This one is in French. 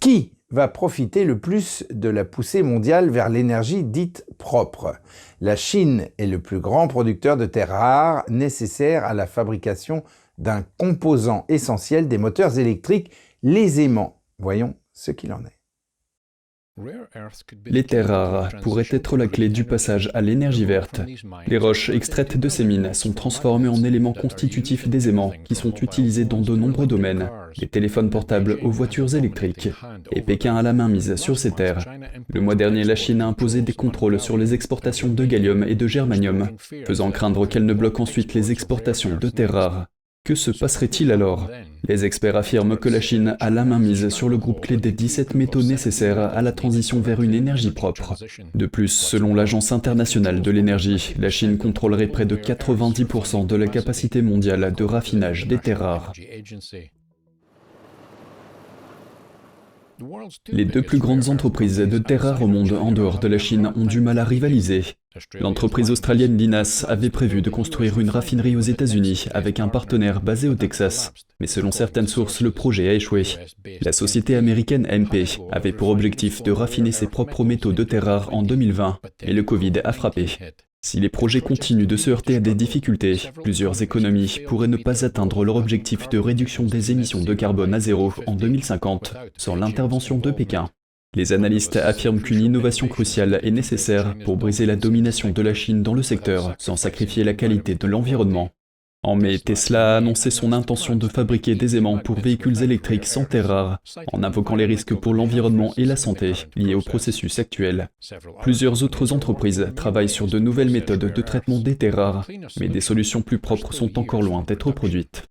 Qui va profiter le plus de la poussée mondiale vers l'énergie dite propre? La Chine est le plus grand producteur de terres rares nécessaires à la fabrication d'un composant essentiel des moteurs électriques, les aimants. Voyons ce qu'il en est. Les terres rares pourraient être la clé du passage à l'énergie verte. Les roches extraites de ces mines sont transformées en éléments constitutifs des aimants qui sont utilisés dans de nombreux domaines, des téléphones portables aux voitures électriques. Et Pékin a la main mise sur ces terres. Le mois dernier, la Chine a imposé des contrôles sur les exportations de gallium et de germanium, faisant craindre qu'elle ne bloque ensuite les exportations de terres rares. Que se passerait-il alors? Les experts affirment que la Chine a la main mise sur le groupe clé des 17 métaux nécessaires à la transition vers une énergie propre. De plus, selon l'Agence internationale de l'énergie, la Chine contrôlerait près de 90% de la capacité mondiale de raffinage des terres rares. Les deux plus grandes entreprises de terres rares au monde en dehors de la Chine ont du mal à rivaliser. L'entreprise australienne Lynas avait prévu de construire une raffinerie aux États-Unis avec un partenaire basé au Texas. Mais selon certaines sources, le projet a échoué. La société américaine MP avait pour objectif de raffiner ses propres métaux de terres rares en 2020, mais le Covid a frappé. Si les projets continuent de se heurter à des difficultés, plusieurs économies pourraient ne pas atteindre leur objectif de réduction des émissions de carbone à zéro en 2050, sans l'intervention de Pékin. Les analystes affirment qu'une innovation cruciale est nécessaire pour briser la domination de la Chine dans le secteur, sans sacrifier la qualité de l'environnement. En mai, Tesla a annoncé son intention de fabriquer des aimants pour véhicules électriques sans terres rares, en invoquant les risques pour l'environnement et la santé liés au processus actuel. Plusieurs autres entreprises travaillent sur de nouvelles méthodes de traitement des terres rares, mais des solutions plus propres sont encore loin d'être produites.